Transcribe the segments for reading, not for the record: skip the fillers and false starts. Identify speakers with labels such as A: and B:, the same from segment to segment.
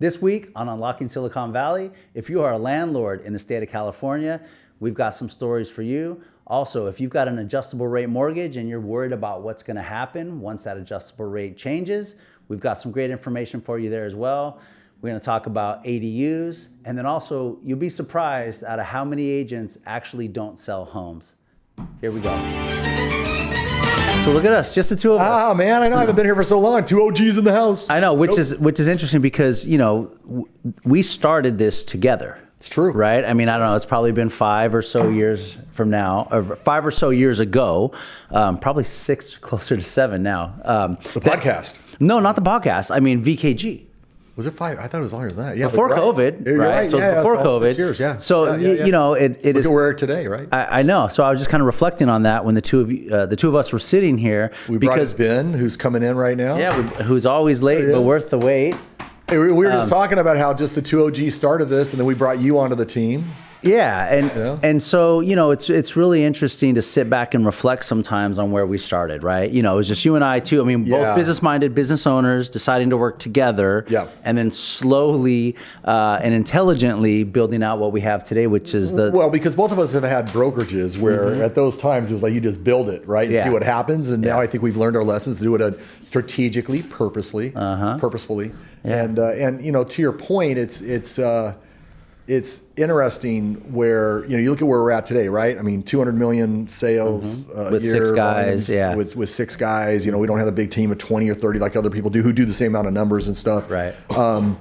A: This week on Unlocking Silicon Valley, if you are a landlord in the state of California, we've got some stories for you. Also, if you've got an adjustable rate mortgage and you're worried about what's going to happen once that adjustable rate changes, we've got some great information for you there as well. We're going to talk about ADUs, and then also you'll be surprised at how many agents actually don't sell homes. Here we go. So look at us, just the two of us.
B: Ah, man, I know I haven't been here for so long. Two OGs in the house.
A: I know, which is interesting because, you know, we started this together.
B: It's true.
A: Right? I mean, I don't know, it's probably been 5 or so years from now, or 5 or so years ago, probably 6, closer to 7 now.
B: The podcast.
A: No, not the podcast. I mean, VKG.
B: Was it 5? I thought it was longer than that. Yeah,
A: before COVID,
B: You're
A: right? So it's before COVID.
B: 6 years, yeah.
A: So you know, it
B: Look
A: is.
B: at where we're today, right?
A: I know. So I was just kind of reflecting on that when the two of us were sitting here.
B: We brought Ben, who's coming in right now.
A: Yeah, who's always late but worth the wait.
B: Hey, we were just talking about how just the two OGs started this, and then we brought you onto the team.
A: Yeah, and so, you know, it's really interesting to sit back and reflect sometimes on where we started, right? You know, it was just you and I too. I mean, both business-minded business owners deciding to work together, and then slowly and intelligently building out what we have today, which is
B: well, because both of us have had brokerages where at those times it was like you just build it, right? And see what happens. And now I think we've learned our lessons to do it strategically, purposefully, and you know, to your point, it's interesting where, you know, you look at where we're at today, right? I mean, 200 million sales
A: with
B: year,
A: 6 guys,
B: with 6 guys. You know, we don't have a big team of 20 or 30 like other people do who do the same amount of numbers and stuff.
A: Right.
B: And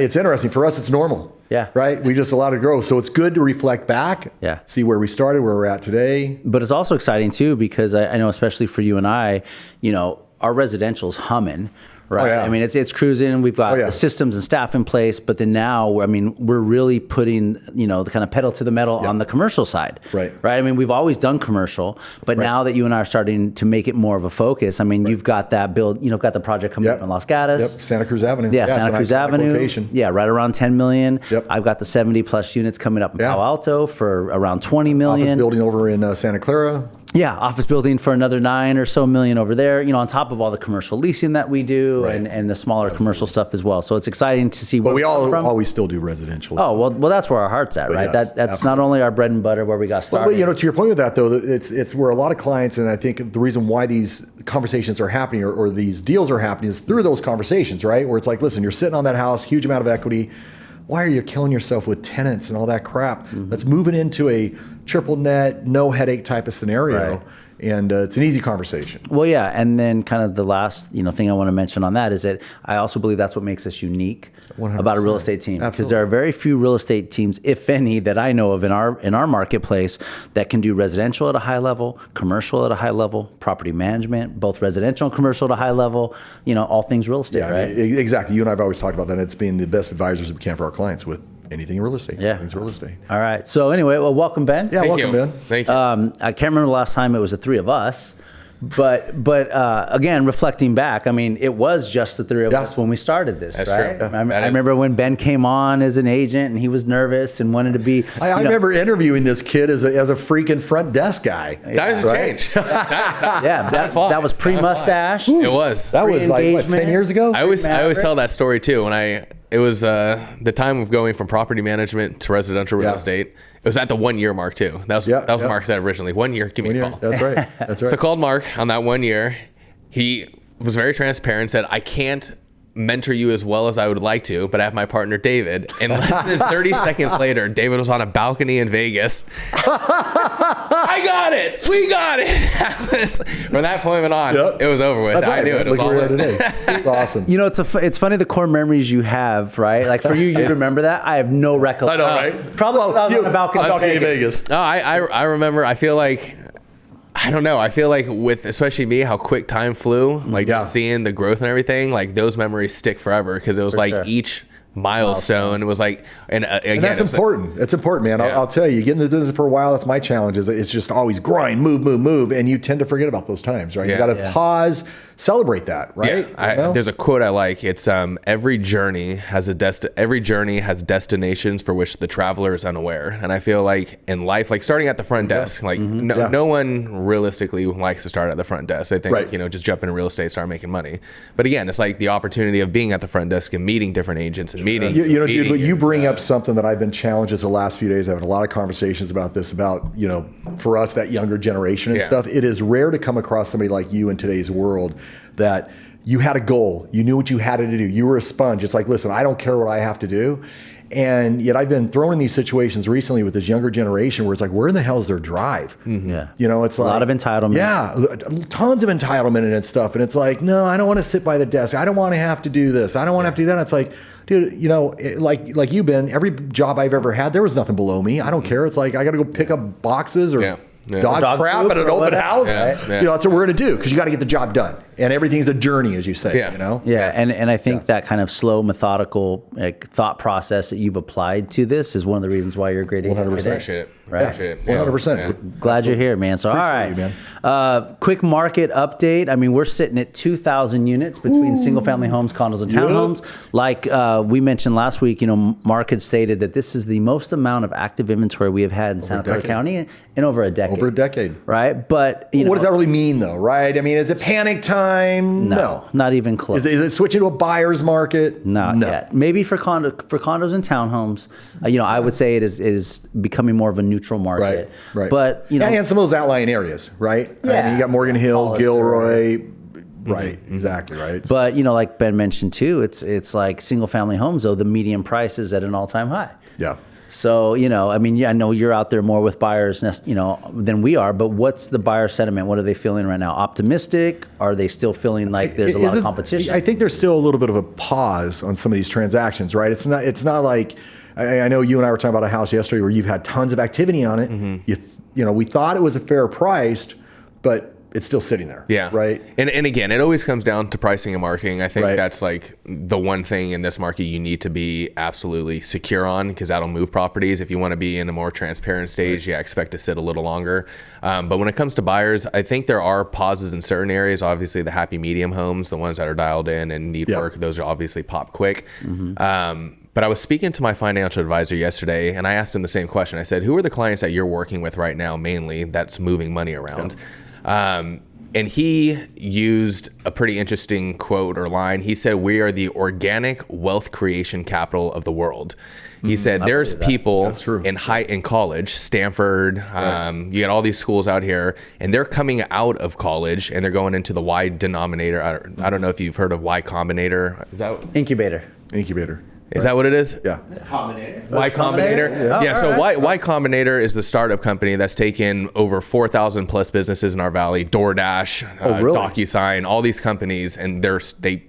B: it's interesting for us. It's normal.
A: Yeah.
B: Right. We just allowed to grow, so it's good to reflect back.
A: Yeah.
B: See where we started, where we're at today.
A: But it's also exciting too because I know, especially for you and I, you know, our residential's humming. Right.
B: Oh, yeah.
A: I mean, it's cruising. We've got the systems and staff in place, but then now, I mean, we're really putting, you know, the kind of pedal to the metal on the commercial side.
B: Right.
A: Right. I mean, we've always done commercial, but now that you and I are starting to make it more of a focus, I mean, you've got that build, you know, got the project coming up in Los Gatos.
B: Yep. Santa Cruz Avenue.
A: Yeah, Santa Cruz Avenue.
B: Location.
A: Yeah, right around 10 million.
B: Yep.
A: I've got the 70 plus units coming up in Palo Alto for around 20 million.
B: Office building over in Santa Clara.
A: Yeah, office building for another 9 or so million over there, you know, on top of all the commercial leasing that we do and the smaller commercial stuff as well. So it's exciting to see where
B: we always still do residential.
A: Oh, well, that's where our heart's at, right? That's absolutely. Not only our bread and butter where we got started.
B: But, you know, to your point with that, though, it's where a lot of clients, and I think the reason why these conversations are happening or these deals are happening is through those conversations, right? Where it's like, listen, you're sitting on that house, huge amount of equity. Why are you killing yourself with tenants and all that crap? Let's move it into a triple net, no headache type of scenario. Right. And it's an easy conversation.
A: Well, yeah, and then kind of the last, you know, thing I want to mention on that is that I also believe that's what makes us unique
B: 100%.
A: About a real estate team.
B: Absolutely.
A: Because there are very few real estate teams, if any, that I know of in our marketplace that can do residential at a high level, commercial at a high level, property management, both residential and commercial at a high level. You know, all things real estate, right?
B: Exactly. You and I have always talked about that. It's being the best advisors we can for our clients with anything in real estate.
A: Yeah.
B: Things real estate.
A: All right. So anyway, well, welcome, Ben.
B: Yeah, welcome, Ben.
C: Thank you.
A: I can't remember the last time it was the 3 of us. But again, reflecting back, I mean, it was just the 3 of us when we started this,
C: That's
A: right?
C: true.
A: I remember when Ben came on as an agent and he was nervous and wanted to be.
B: I remember interviewing this kid as a freaking front desk guy.
C: Times have changed.
A: that was pre-mustache.
C: It was.
B: That was like, what, 10 years ago?
C: I always tell that story too. It was the time of going from property management to residential real estate. It was at the 1 year mark too. That was Mark said originally. 1 year, give me a call.
B: That's right. That's right.
C: So I called Mark on that 1 year. He was very transparent, said, I can't mentor you as well as I would like to, but I have my partner David. And less than 30 seconds later, David was on a balcony in Vegas. I got it. We got it. From that point on, it was over with. I knew it. It was all
B: today. It's awesome.
A: You know, it's funny the core memories you have, right? Like for you remember that. I have no recollection.
B: I know, right?
A: Probably I was on a balcony
B: in Vegas.
C: No, I remember. I feel like. I don't know. I feel like with especially me, how quick time flew, like just seeing the growth and everything, like those memories stick forever because it was each milestone. It was like, and
B: that's important. That's important, man. I'll tell you, get in the business for a while. That's my challenge. It's just always grind, move, and you tend to forget about those times, right? You got to pause, celebrate that, right?
C: Yeah,
B: You know?
C: there's a quote I like. It's every journey has destinations for which the traveler is unaware. And I feel like in life, like starting at the front desk, like no one realistically likes to start at the front desk. I think
B: Right.
C: just jump into real estate, start making money. But again, it's like the opportunity of being at the front desk and meeting different agents and meeting.
B: You know, dude,
C: meeting
B: but you
C: and,
B: bring up something that I've been challenged as the last few days. I've had a lot of conversations about this, about, you know, for us, that younger generation and
C: Yeah.
B: stuff. It is rare to come across somebody like you in today's world that you had a goal. You knew what you had to do. You were a sponge. It's like, listen, I don't care what I have to do. And yet I've been thrown in these situations recently with this younger generation where it's like, where in the hell is their drive?
A: Yeah.
B: You know, it's like
A: a lot of entitlement.
B: Yeah, tons of entitlement and stuff. And it's like, no, I don't want to sit by the desk. I don't want to have to do this. I don't want to have to do that. And it's like, dude, you know, like you've been, every job I've ever had, there was nothing below me. I don't care. It's like I got to go pick up boxes or dog
A: Dog
B: crap
A: poop
B: at an
A: or
B: open
A: whatever.
B: house.
C: Yeah, yeah.
B: You know, that's what we're going to do because you got to get the job done. And everything's a journey, as you say.
C: Yeah.
B: You know.
A: Yeah, and I think that kind of slow, methodical thought process that you've applied to this is one of the reasons why you're a great agent
B: 100%.
A: today.
C: Appreciate it.
A: Right.
C: Appreciate it.
B: 100%.
A: Glad you're here, man. So, all right.
B: you, man.
A: Quick market update. I mean, we're sitting at 2,000 units between single-family homes, condos, and townhomes. Like we mentioned last week, you know, Mark had stated that this is the most amount of active inventory we have had in Santa Clara
B: decade.
A: County in over a decade.
B: Over a decade.
A: Right? But, you know.
B: What does that really mean, though? Right? I mean, is it panic time?
A: No, not even close.
B: Is it switching to a buyer's market?
A: Not
B: No.
A: yet. Maybe for condos and townhomes, you know, I would say it is becoming more of a neutral market.
B: Right.
A: But you know,
B: and some of those outlying areas, right? I
A: Yeah.
B: mean, you got Morgan Hill,
A: Hollister.
B: Gilroy. Right. Exactly. Right.
A: but you know, like Ben mentioned too, it's like single family homes though. The median price is at an all time high.
B: yeah.
A: So you know, I mean, yeah, I know you're out there more with buyers, you know, than we are. But what's the buyer sentiment? What are they feeling right now? Optimistic? Are they still feeling like there's a lot of competition?
B: I think there's still a little bit of a pause on some of these transactions, right? It's not like I know you and I were talking about a house yesterday where you've had tons of activity on it. You know, we thought it was a fair price, but it's still sitting there.
C: Yeah.
B: Right.
C: And again, it always comes down to pricing and marketing. I think
B: Right.
C: that's like the one thing in this market you need to be absolutely secure on because that'll move properties. If you want to be in a more transparent stage, expect to sit a little longer. But when it comes to buyers, I think there are pauses in certain areas. Obviously, the happy medium homes, the ones that are dialed in and need work, those are obviously pop quick. But I was speaking to my financial advisor yesterday and I asked him the same question. I said, who are the clients that you're working with right now mainly that's moving money around? And he used a pretty interesting quote or line. He said, we are the organic wealth creation capital of the world. He said, there's people in college, Stanford, you got all these schools out here, and they're coming out of college and they're going into the Y denominator. I don't know if you've heard of Y Combinator. Is that
A: Incubator.
C: Is that what it is?
B: Yeah.
C: Y Combinator. Yeah. So
A: right.
C: Y Combinator is the startup company that's taken over 4,000 plus businesses in our valley. DoorDash,
B: really?
C: DocuSign, all these companies, and they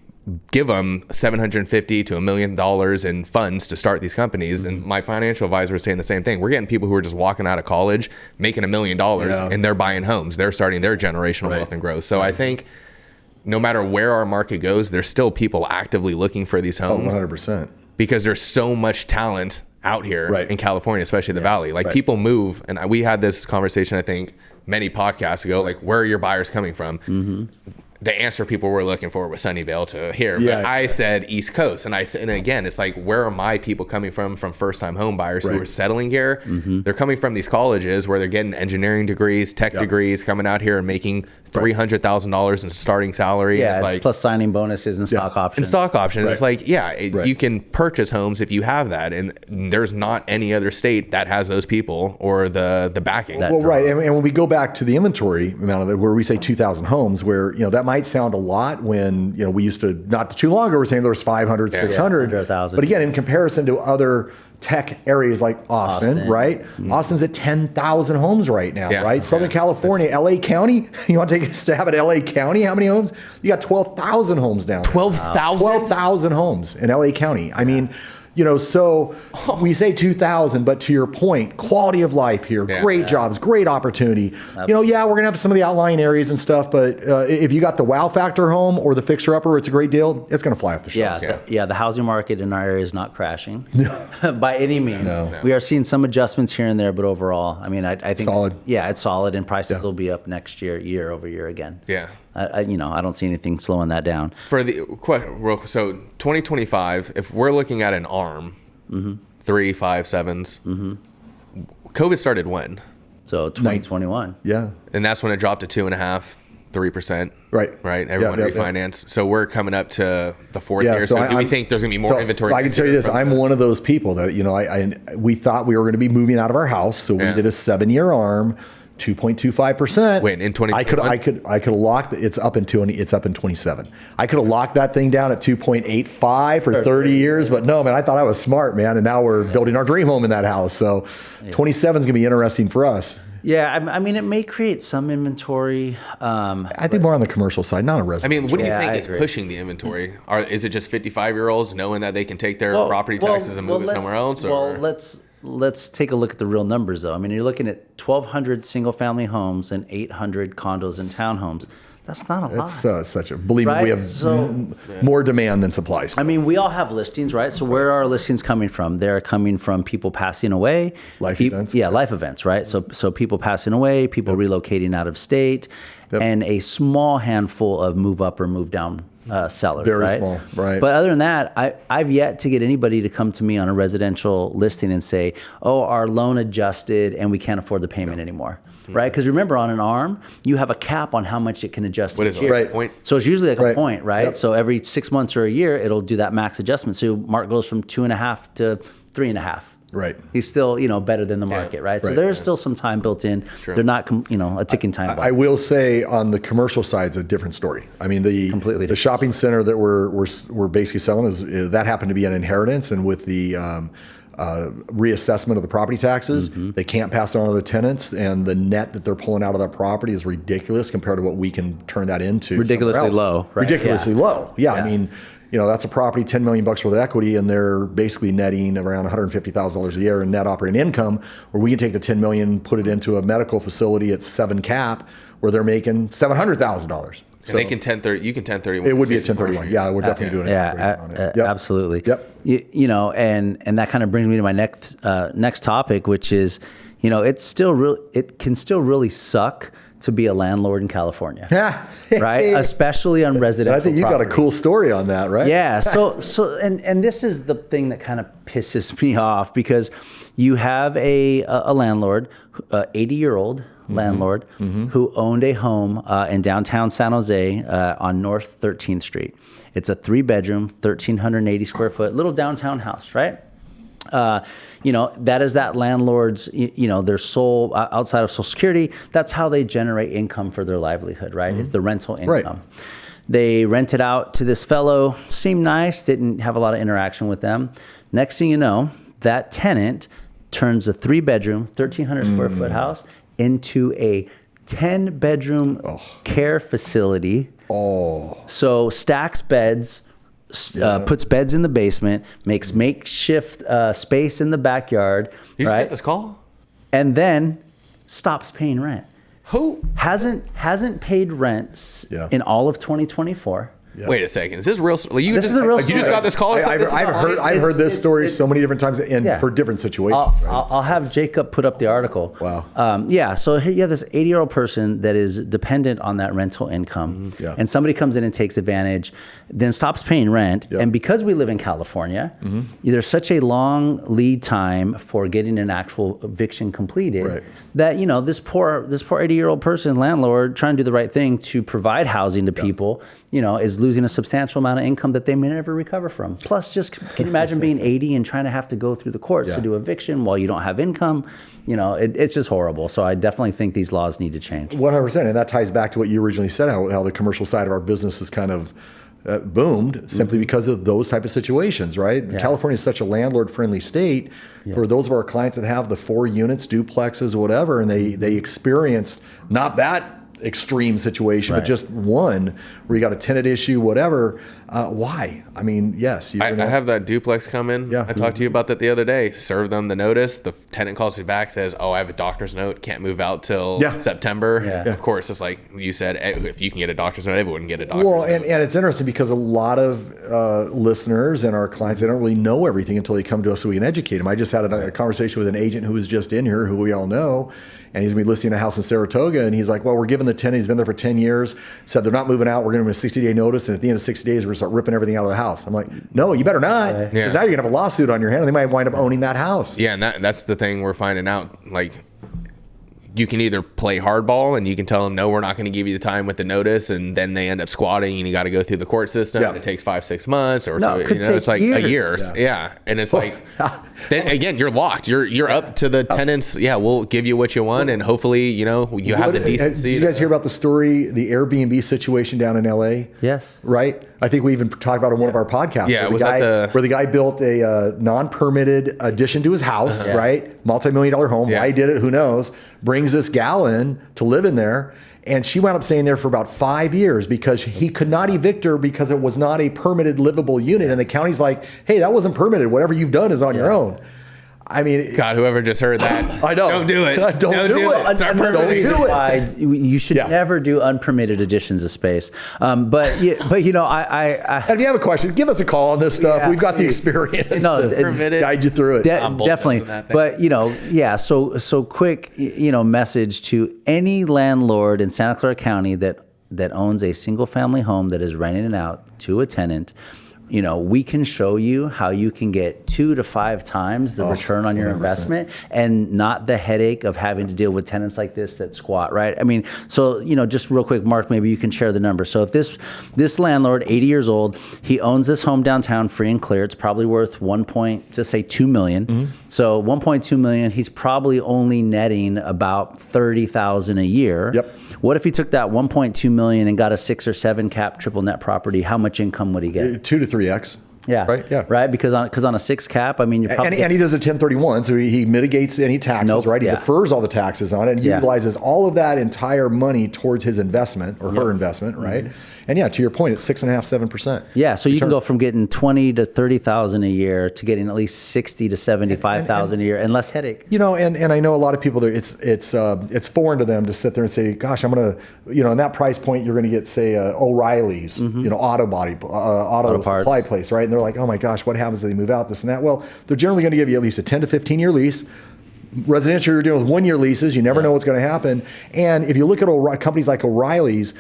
C: give them $750,000 to $1 million in funds to start these companies. And my financial advisor was saying the same thing. We're getting people who are just walking out of college, making $1 million, and they're buying homes. They're starting their generational wealth and growth. So I think no matter where our market goes, there's still people actively looking for these homes.
B: 100%.
C: Because there's so much talent out here in California, especially the Valley. Like people move, and we had this conversation, I think, many podcasts ago. Like, where are your buyers coming from? The answer people were looking for was Sunnyvale to here. But I said East Coast. And again, it's like, where are my people coming from first-time home buyers who are settling here? They're coming from these colleges where they're getting engineering degrees, tech degrees, coming out here and making $300,000 in starting salary.
A: Yeah,
C: it's like,
A: plus signing bonuses and stock options.
C: and stock options. It's like, you can purchase homes if you have that. And there's not any other state that has those people or the backing.
B: Well, right. And when we go back to the inventory amount of that, where we say 2,000 homes, where, you know, that might sound a lot when, you know, we used to, not too long ago, we're saying there was 500, 600.
A: under 1,000.
B: But again, in comparison to other tech areas like Austin. Right? Austin's at 10,000 homes right now, right? Southern California, LA County. You want to take a stab at LA County? How many homes? You got 12,000 homes down there.
C: 12,000?
B: 12,000 homes in LA County. I mean, you know, so we say 2,000, but to your point, quality of life here, great jobs, great opportunity. You know, we're going to have some of the outlying areas and stuff, but if you got the wow factor home or the fixer upper, it's a great deal. It's going to fly off the shelves.
A: The housing market in our area is not crashing by any means. We are seeing some adjustments here and there, but overall, I mean, I think
B: solid.
A: Yeah, it's solid, and prices will be up next year over year again.
C: Yeah.
A: I don't see anything slowing that down.
C: For the so 2025, if we're looking at an ARM, 3, 5, 7s, COVID started when?
A: So 2021.
B: Yeah.
C: And that's when it dropped to 2.5%, 3%.
B: Right.
C: Right. Everyone
B: Yeah, yeah, yeah.
C: refinanced. So we're coming up to the fourth
B: Yeah,
C: year.
B: so
C: So do we
B: I'm-
C: think there's going to be more
B: so
C: inventory?
B: I can tell you this:
C: from
B: I'm
C: the-
B: one of those people that we thought we were going to be moving out of our house, so we
C: Yeah.
B: did a 7-year ARM, 2.25%.
C: Wait, in 2021?
B: I could have locked it's up in 27. I could have locked that thing down at 2.85 for 30 years, but no, man, I thought I was smart, man, and now we're building our dream home in that house. So 27 is going to be interesting for us.
A: Yeah, I mean, it may create some inventory.
B: I think more on the commercial side, not a
C: I
B: residential.
C: mean, what do you
A: Yeah,
C: think
A: I
C: is
A: agree.
C: pushing the inventory? Is it just 55-year-olds knowing that they can take their property taxes and move it somewhere else? Or?
A: Well, let's take a look at the real numbers, though. I mean, you're looking at 1,200 single-family homes and 800 condos and townhomes. That's not a lot.
B: It's such a believe me,
A: Right?
B: we have
A: So-
B: more demand than supply.
A: I mean, we all have listings, right? So where are our listings coming from? They're coming from people passing away.
B: Life events.
A: Yeah, life events, right? So people passing away, people relocating out of state, and a small handful of move up or move down sellers.
B: Very
A: right?
B: small, right.
A: But other than that, I've yet to get anybody to come to me on a residential listing and say, oh, our loan adjusted and we can't afford the payment anymore. Right? Because remember, on an ARM, you have a cap on how much it can adjust
C: What
A: each
C: is it?
A: year.
C: Like
B: Right.
C: a point?
A: So it's usually like a
B: Right.
A: point, right?
B: Yep.
A: So every 6 months or a year, it'll do that max adjustment. So Mark goes from 2.5 to 3.5.
B: Right.
A: He's still, better than the market, right? So
B: Right.
A: there's still some time built in. They're not, a ticking time bomb.
B: I will say on the commercial side, it's a different story. I mean,
A: Completely
B: the
A: different
B: shopping center that we're basically selling is that happened to be an inheritance, and with the reassessment of the property taxes, they can't pass it on to the tenants, and the net that they're pulling out of that property is ridiculous compared to what we can turn that into.
A: Ridiculously
B: somewhere else.
A: low, right?
B: Ridiculously
A: Yeah.
B: low. Yeah,
A: Yeah.
B: I mean. That's a property, $10 million worth of equity, and they're basically netting around $150,000 a year in net operating income, where we can take the $10 million, put it into a medical facility at 7 cap, where they're making $700,000.
C: And they can 1030. You can 1031.
B: It would be a 1031. Yeah, we're definitely doing it.
A: Yeah,
B: Yep.
A: absolutely.
B: Yep.
A: And that kind of brings me to my next topic, which is, it can still really suck to be a landlord in California, right? Especially on residential.
B: I think you've got a
A: property.
B: cool story on that, right?
A: Yeah. And this is the thing that kind of pisses me off, because you have a landlord, 80-year-old landlord, who owned a home in downtown San Jose on North 13th Street. It's a 3-bedroom, 1,380 square foot little downtown house, right? That is that landlord's, their sole, outside of Social Security, that's how they generate income for their livelihood, right? It's the rental income.
B: Right.
A: They rented out to this fellow, seemed nice, didn't have a lot of interaction with them. Next thing you know, that tenant turns a 3-bedroom, 1,300 square foot house into a 10-bedroom care facility. So stacks beds, puts beds in the basement, makes makeshift space in the backyard,
C: You just
A: right?
C: get this call?
A: And then stops paying rent.
C: Who?
A: Hasn't paid rent
B: Yeah.
A: in all of 2024.
C: Wait a second. Is this real? Like,
A: This is a real
C: You just
A: story.
C: got this call or something? This is not-
B: I've heard this story so many different times, and
A: Yeah.
B: for different situations.
A: I'll have Jacob put up the article.
B: Wow.
A: So here you have this 80-year-old person that is dependent on that rental income,
B: Yeah.
A: and somebody comes in and takes advantage, then stops paying rent.
B: Yep.
A: And because we live in California, there's such a long lead time for getting an actual eviction completed
B: Right.
A: that this poor 80-year-old person, landlord, trying to do the right thing to provide housing to people, is losing a substantial amount of income that they may never recover from. Plus, just can you imagine being 80 and trying to have to go through the courts
B: Yeah.
A: to do eviction while you don't have income? It's just horrible. So I definitely think these laws need to change.
B: 100%, and that ties back to what you originally said, how the commercial side of our business is kind of boomed simply because of those type of situations, right?
A: Yeah.
B: California is such a landlord-friendly state. For those of our clients that have the 4 units, duplexes, whatever, and they experienced not that extreme situation,
A: Right.
B: but just one where you got a tenant issue, whatever, Why? I mean, yes.
C: I have that duplex coming.
B: Yeah.
C: I talked to you about that the other day. Serve them the notice. The tenant calls you back, says, "Oh, I have a doctor's note. Can't move out till
B: Yeah.
C: September."
A: Yeah.
C: Of course, it's like you said. If you can get a doctor's note, everyone can get a doctor's
B: Well,
C: note.
B: and it's interesting because a lot of listeners and our clients, they don't really know everything until they come to us so we can educate them. I just had a conversation with an agent who was just in here, who we all know, and he's going to be listing a house in Saratoga, and he's like, well, we're giving the tenant, he's been there for 10 years, said they're not moving out, we're going to give him a 60-day notice, and at the end of 60 days, we're going to start ripping everything out of the house. I'm like, no, you better not, because
C: Yeah.
B: now you're going to have a lawsuit on your hand, and they might wind up owning that house.
C: Yeah, and that's the thing we're finding out. Like, you can either play hardball and you can tell them, no, we're not going to give you the time with the notice, and then they end up squatting and you got to go through the court system.
B: Yeah.
C: And it takes 5-6 months, or
A: No, it could take
C: it's like a year.
A: years.
C: Yeah. And it's like, then again, you're locked. You're up to the tenants. Yeah, we'll give you what you want, and hopefully, you have the decency.
B: Did you guys hear about the story, the Airbnb situation down in LA?
A: Yes.
B: Right? I think we even talked about it on one of our podcasts.
C: Yeah,
B: where
C: was that
B: where the guy built a non-permitted addition to his house, right? Multi-million-dollar home.
C: Yeah.
B: Why he did it, who knows? Brings this gal in to live in there. And she wound up staying there for about 5 years because he could not evict her because it was not a permitted livable unit. And the county's like, hey, that wasn't permitted. Whatever you've done is on your own. I mean,
C: God, whoever just heard that,
B: I know.
C: Don't do it.
B: Don't do it.
C: Start
A: Another
C: permitting.
A: reason
B: do it.
A: why you should
B: Yeah.
A: never do unpermitted additions of space. I
B: and if you have a question, give us a call on this stuff.
A: Yeah,
B: We've got the
A: please.
B: experience
A: No,
B: to
C: Permitted.
B: guide you through it.
C: I'm both
A: definitely.
C: in that thing.
A: But so quick, message to any landlord in Santa Clara County that owns a single family home that is renting it out to a tenant. We can show you how you can get 2 to 5 times the return on your
B: 100%.
A: investment, and not the headache of having to deal with tenants like this that squat, right? I mean, so, just real quick, Mark, maybe you can share the number. So if this landlord, 80 years old, he owns this home downtown free and clear, it's probably worth $2 million.
B: Mm-hmm.
A: So $1.2 million, he's probably only netting about $30,000 a year.
B: Yep.
A: What if he took that $1.2 million and got a 6 or 7 cap triple net property? How much income would he get?
B: 2 to 3x.
A: Yeah.
B: Right. Yeah.
A: Right. Because on a 6 cap, I mean, you're probably
B: And he does a 1031, so he mitigates any taxes,
A: Nope,
B: right? He
A: yeah.
B: defers all the taxes on it and
A: Yeah.
B: utilizes all of that entire money towards his investment or her investment, right? And yeah, to your point, it's 6.5%, 7%.
A: Yeah, so you can
B: return.
A: go from getting 20 to 30,000 a year to getting at least 60 to 75,000 a year, and less headache.
B: And I know a lot of people there. It's foreign to them to sit there and say, "Gosh, I'm gonna," in that price point, you're gonna get say O'Reilly's, auto
A: parts.
B: supply place, right? And they're like, "Oh my gosh, what happens if they move out? This and that." Well, they're generally going to give you at least a 10 to 15 year lease. Residential, you're dealing with 1 year leases. You never know what's going to happen. And if you look at companies like O'Reilly's,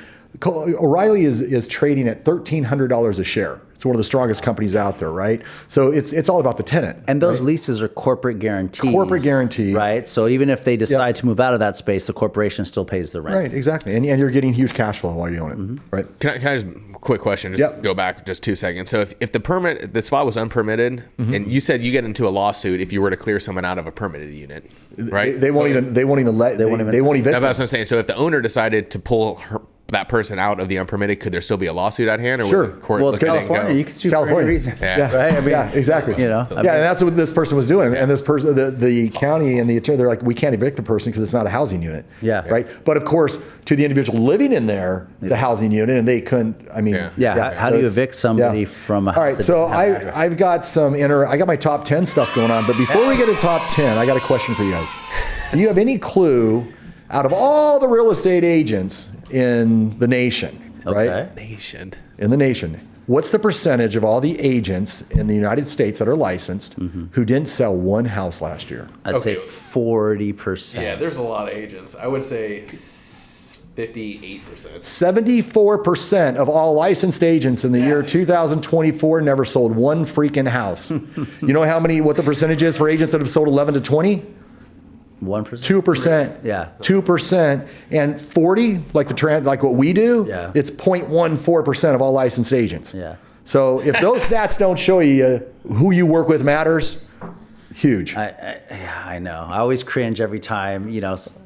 B: O'Reilly is trading at $1,300 a share. It's one of the strongest companies out there, right? So it's all about the tenant.
A: And those leases are corporate guarantees.
B: Corporate guarantee.
A: Right? So even if they decide to move out of that space, the corporation still pays the rent.
B: Right, exactly. And you're getting huge cash flow while you own it, right?
C: Can I just quick question? Just go back just 2 seconds. So if the spot was unpermitted, and you said you get into a lawsuit if you were to clear someone out of a permitted unit, right?
B: They won't even evict
C: That's
B: them.
C: what I'm saying. So if the owner decided to pull that person out of the unpermitted, could there still be a lawsuit at hand? Or
B: Sure.
C: would the court
A: Well, it's
C: look at it and go,
A: California. You can sue
B: California.
A: for any reason.
C: Yeah.
A: Right? I mean,
B: Yeah, exactly.
A: I
B: and
A: mean,
B: that's what this person was doing. And this person, the county and the attorney, they're like, we can't evict the person because it's not a housing unit.
A: Yeah.
B: Right. But of course, to the individual living in there, it's a housing unit, and they couldn't. I mean,
C: Yeah.
A: How do you evict somebody from a house?
B: All right.
A: that
B: So
A: doesn't have an address?
B: I've got I got my top 10 stuff going on. But before we get to top 10, I got a question for you guys. Do you have any clue, out of all the real estate agents in the nation, right?
A: Okay.
C: nation?
B: In the nation, what's the percentage of all the agents in the United States that are licensed who didn't sell one house last year?
A: I'd say
C: Okay.
A: 40%.
C: Yeah, there's a lot of agents. I would say 58%.
B: 74% of all licensed agents in the year 2024 never sold one freaking house. You know what the percentage is for agents that have sold 11 to 20?
A: 1%?
B: 2%.
A: Yeah.
B: 2%. And 40, like what we do,
A: Yeah.
B: it's 0.14% of all licensed agents.
A: Yeah.
B: So if those stats don't show you who you work with matters, Huge.
A: Yeah, I know. I always cringe every time,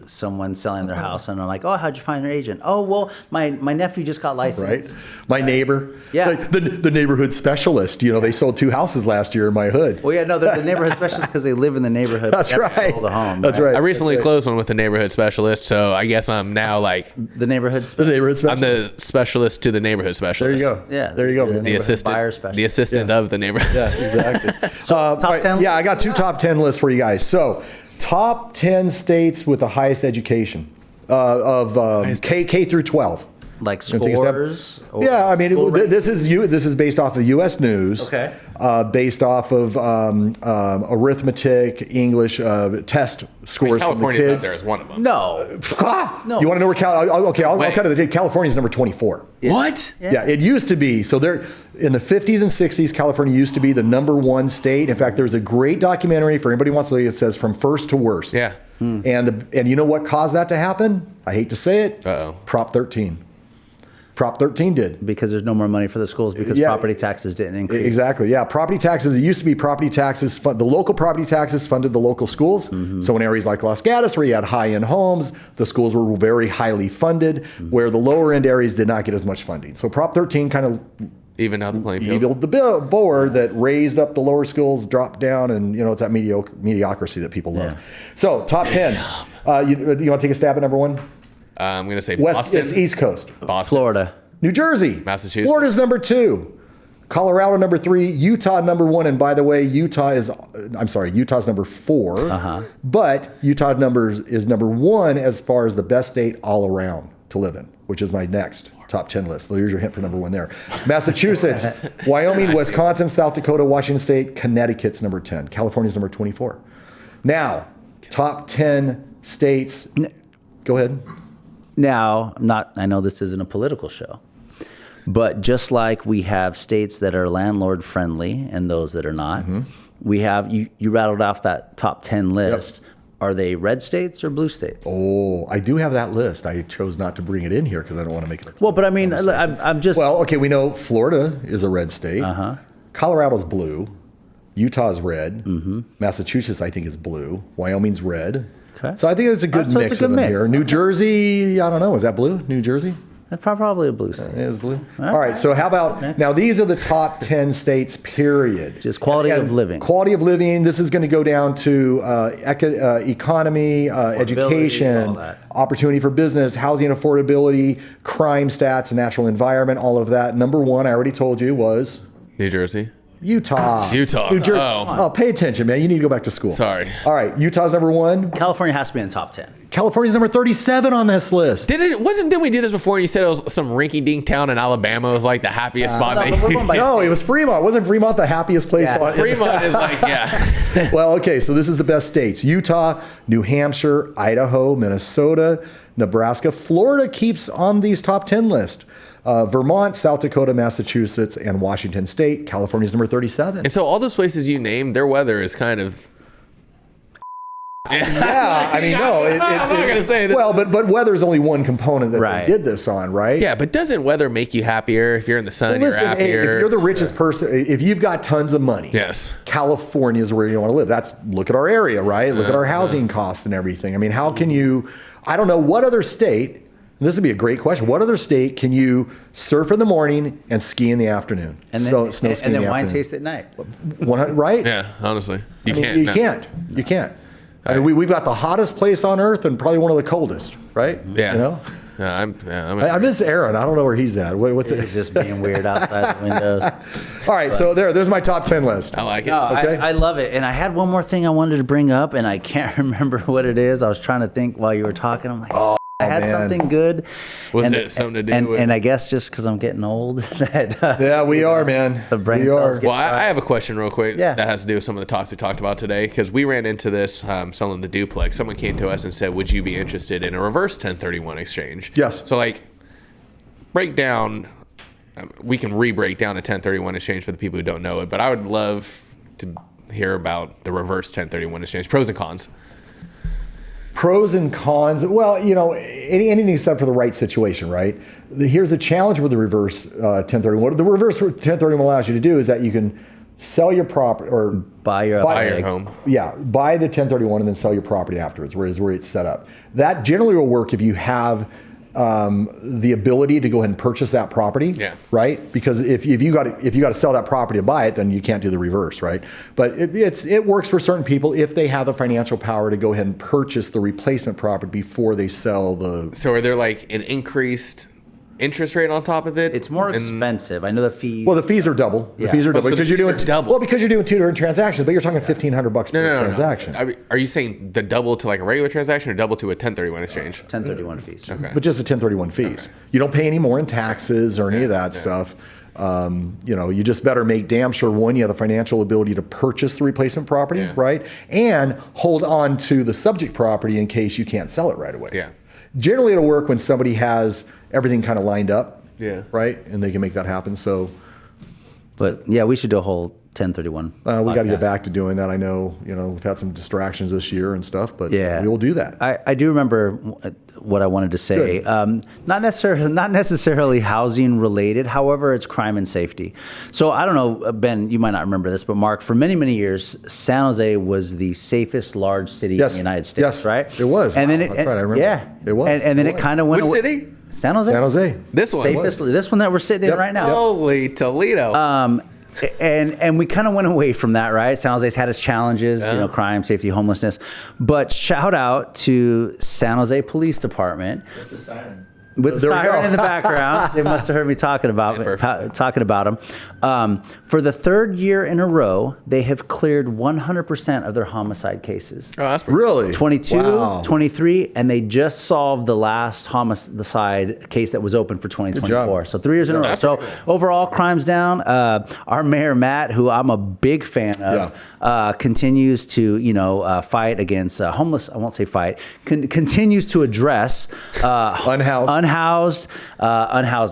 A: someone's selling their house and I'm like, oh, how'd you find your agent? Oh, well, my nephew just got licensed.
B: Right. My neighbor.
A: Yeah.
B: Like the neighborhood specialist, they sold 2 houses last year in my hood.
A: Well, yeah, no, they're the neighborhood specialists because they live in the neighborhood.
B: That's
A: They have to
B: right.
A: sold a home,
B: That's right.
C: I recently closed one with a neighborhood specialist, so I guess I'm now like
A: The neighborhood
B: The neighborhood
C: I'm
B: specialist.
C: the specialist to the neighborhood
B: There you
C: specialist.
B: go.
A: Yeah,
B: There you go.
A: the
B: man.
C: The
A: neighborhood
C: assistant,
A: buyer specialist.
C: the assistant of the neighborhood.
B: Yeah, exactly.
A: top 10
B: Yeah, I got 2 top 10 lists for you guys. So, top 10 states with the highest education of K through 12.
A: like
B: Take a step.
A: scores. or
B: Yeah, I mean,
A: school rankings?
B: this is based off of U.S. News.
A: Okay.
B: Based off of arithmetic, English test scores from the
C: California out
B: kids.
C: there is one of them.
A: No. No.
B: You want to know where I'll
C: Wait.
B: cut it. California's number 24.
C: What?
B: Yeah, it used to be. So there, in the 50s and 60s, California used to be the number 1 state. In fact, there's a great documentary for anybody who wants to look. It says from first to worst.
C: Yeah.
B: And you know what caused that to happen? I hate to say it.
C: Uh-oh.
B: Prop 13. Prop 13 did.
A: Because there's no more money for the schools because
B: Yeah.
A: property taxes didn't increase.
B: Exactly. Yeah. Property taxes. It used to be property taxes. The local property taxes funded the local schools. So in areas like Los Gatos, where you had high-end homes, the schools were very highly funded. Where the lower-end areas did not get as much funding. So Prop 13 kind of
C: Even out the playing field.
B: eviled the board that raised up the lower schools, dropped down, and it's that mediocrity that people love.
A: Yeah.
B: So top 10. You want to take a stab at number 1?
C: I'm going to say
B: West.
C: Boston,
B: It's East Coast.
C: Boston,
A: Florida.
B: New Jersey.
C: Massachusetts.
B: Florida's number 2. Colorado number 3. Utah number 1. And by the way, Utah's number 4. But Utah is number 1 as far as the best state all around to live in, which is my next top 10 list. So here's your hint for number 1 there. Massachusetts, Wyoming, Wisconsin, South Dakota, Washington State, Connecticut's number 10. California's number 24. Now, top 10 states. Go ahead.
A: Now, I know this isn't a political show, but just like we have states that are landlord friendly and those that are not, we have, you rattled off that top 10 list. Are they red states or blue states?
B: Oh, I do have that list. I chose not to bring it in here because I don't want to make it.
A: Well, but I mean, I'm just.
B: Well, okay, we know Florida is a red state. Colorado's blue. Utah's red. Massachusetts, I think, is blue. Wyoming's red.
A: Okay.
B: So I think it's a good
A: So it's
B: mix
A: a good
B: of them
A: mix.
B: here. New Jersey, I don't know. Is that blue? New Jersey?
A: That's probably a blue state.
B: It is blue. All right. So how about now? These are the top 10 states. Period.
A: Just quality
B: And
A: of living.
B: Quality of living. This is going to go down to economy,
A: all
B: education,
A: that.
B: opportunity for business, housing affordability, crime stats, natural environment. All of that. Number 1, I already told you, was
C: New Jersey.
B: Utah.
C: Utah.
B: New Jersey.
C: Oh.
B: Oh, pay attention, man. You need to go back to school.
C: Sorry.
B: All right. Utah's number 1.
A: California has to be in the top 10.
B: California's number 37 on this list.
C: Didn't we do this before? You said it was some rinky-dink town in Alabama. It was like the happiest spot.
A: no, but we're going by-
B: No, it was Fremont. Wasn't Fremont the happiest place
A: Yeah.
B: on
C: Fremont is like, yeah.
B: Well, okay, so this is the best states: Utah, New Hampshire, Idaho, Minnesota, Nebraska. Florida keeps on these top 10 list. Vermont, South Dakota, Massachusetts, and Washington State. California's number 37.
C: And so all those places you named, their weather is kind of.
B: Yeah, I mean, no.
C: I'm not gonna say that.
B: Well, but weather's only one component that
A: Right.
B: they did this on, right?
C: Yeah, but doesn't weather make you happier? If you're in the sun,
B: Listen,
C: you're
B: hey,
C: happier.
B: if you're the richest person, if you've got tons of money,
C: Yes.
B: California is where you want to live. Look at our area, right? Look at our housing costs and everything. I mean, how can you? I don't know what other state. This would be a great question. What other state can you surf in the morning and ski in the afternoon?
A: And
B: snow
A: then,
B: ski
A: and
B: in
A: then
B: the
A: wine
B: afternoon.
A: taste at night.
B: Right?
C: Yeah, honestly,
B: I mean,
C: can't.
B: You
C: no.
B: can't. You can't. I mean, we've got the hottest place on earth and probably one of the coldest, right?
C: Yeah.
B: You know?
C: I'm
B: I miss Aaron. I don't know where he's at. What's it?
A: It's just being weird outside the windows.
B: All right, so there's my top 10 list.
C: I like it.
A: No,
B: Okay.
A: I love it. And I had one more thing I wanted to bring up, and I can't remember what it is. I was trying to think while you were talking. I'm like, I had
B: man.
A: something good.
C: Was
A: And-
C: it something to do
A: and,
C: with-
A: And I guess just because I'm getting old. that,
B: Yeah, we are, man.
A: The brain
B: we
A: cells
B: are.
A: get-
C: Well, I have a question real quick
A: Yeah.
C: that has to do with some of the talks we talked about today because we ran into this selling the duplex. Someone came to us and said, would you be interested in a reverse 1031 exchange?
B: Yes.
C: So, like, break down, we can re-break down a 1031 exchange for the people who don't know it, but I would love to hear about the reverse 1031 exchange, pros and cons.
B: Pros and cons. Well, anything except for the right situation, right? Here's a challenge with the reverse 1031. What the reverse 1031 allows you to do is that you can sell your property or
A: Buy your
C: Buy your home.
B: Yeah, buy the 1031 and then sell your property afterwards, where it's set up. That generally will work if you have the ability to go ahead and purchase that property,
C: Yeah.
B: right? Because if you got to sell that property to buy it, then you can't do the reverse, right? But it works for certain people if they have the financial power to go ahead and purchase the replacement property before they sell the.
C: So are there like an increased interest rate on top of it?
A: It's more
C: And-
A: expensive. I know the fees.
B: Well, the fees are double. The
A: Yeah.
B: fees are
C: Oh,
B: double
C: so the
B: because you're
C: fees
B: doing
C: are double.
B: Well, because you're doing 2 different transactions, but you're talking $1,500 per transaction.
C: I mean, are you saying the double to like a regular transaction or double to a 1031 exchange?
A: 1031 fees.
C: Okay.
B: But just the 1031 fees. You don't pay any more in taxes or any of that stuff. You just better make damn sure, one, you have the financial ability to purchase the replacement property,
C: Yeah.
B: right? And hold on to the subject property in case you can't sell it right away.
C: Yeah.
B: Generally, it'll work when somebody has everything kind of lined up.
C: Yeah.
B: Right? And they can make that happen. So
A: But yeah, we should do a whole 1031.
B: we got to
A: podcast.
B: get back to doing that. I know, we've had some distractions this year and stuff, but
A: Yeah.
B: we will do that.
A: I do remember what I wanted to say. Not necessarily housing related. However, it's crime and safety. So I don't know, Ben, you might not remember this, but Mark, for many, many years, San Jose was the safest large city
B: Yes.
A: in the United States,
B: Yes.
A: right?
B: It was.
A: And then
B: Wow,
A: it,
B: that's right. I remember.
A: Yeah,
B: It was.
A: And then
B: It
A: it
B: was.
A: kind of went
C: Which
A: away.
C: city?
A: San Jose.
B: San Jose.
C: This one.
A: Safest. This one that we're sitting
B: Yep.
A: in right now.
C: Holy Toledo.
A: And we kind of went away from that, right? San Jose's had its challenges, crime, safety, homelessness. But shout out to San Jose Police Department.
D: With the siren.
A: With the
B: There we
A: siren
B: go.
A: in the background. They must have heard me talking about them. For the third year in a row, they have cleared 100% of their homicide cases.
C: Oh, that's pretty
B: Really?
A: 22,
B: Wow.
A: 23, and they just solved the last homicide case that was open for 2024.
B: job.
A: So 3 years in a row.
C: That's
A: So
C: pretty
A: overall, crime's down. Our mayor, Matt, who I'm a big fan of, continues to fight against homeless. I won't say fight. Continues to address unhoused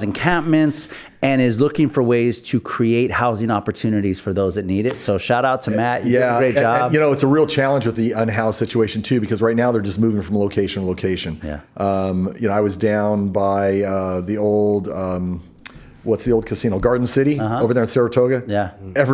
A: encampments, and is looking for ways to create housing opportunities for those that need it. So shout out to Matt. You did a great job.
B: And, it's a real challenge with the unhoused situation too, because right now they're just moving from location to location.
A: Yeah.
B: I was down by the old. What's the old casino? Garden City over there in Saratoga.
A: Yeah.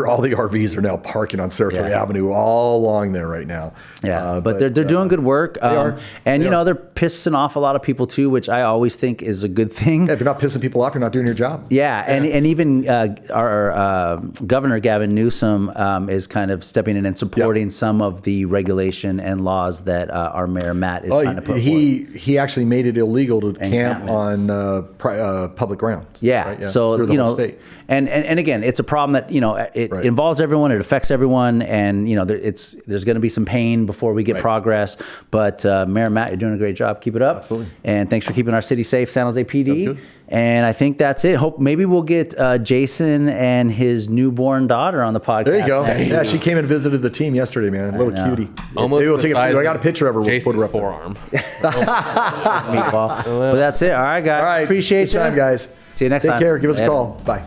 B: All the RVs are now parking on Saratoga
A: Yeah.
B: Avenue all along there right now.
A: Yeah, but they're doing good work.
B: are.
A: And
B: They are.
A: they're pissing off a lot of people too, which I always think is a good thing.
B: If you're not pissing people off, you're not doing your job.
A: Yeah, and even our Governor Gavin Newsom is kind of stepping in and supporting some of the regulation and laws that our mayor Matt is trying to put forward.
B: He actually made it illegal to camp
A: Encampments.
B: on public ground.
A: Yeah.
B: right?
A: So
B: Through the whole state.
A: and again, it's a problem that it
B: Right.
A: involves everyone. It affects everyone, and there's going to be some pain before we get
B: Right.
A: progress. But Mayor Matt, you're doing a great job. Keep it up.
B: Absolutely.
A: And thanks for keeping our city safe, San Jose PD.
B: Sounds good.
A: And I think that's it. Hope maybe we'll get Jason and his newborn daughter on the podcast.
B: There you go.
A: next
B: Yeah,
A: week.
B: she came and visited the team yesterday, man. Little
A: know.
B: cutie.
C: Almost
B: Maybe we'll
C: the
B: take
C: size
B: I got a picture of her. We'll
C: Jason's
B: put her up there.
C: forearm.
A: Meatball. But that's it. All right, guys.
B: All right.
A: Appreciate
B: Good time,
A: you.
B: guys.
A: See you next
B: Take
A: time.
B: care. Give us a
A: Later.
B: call. Bye.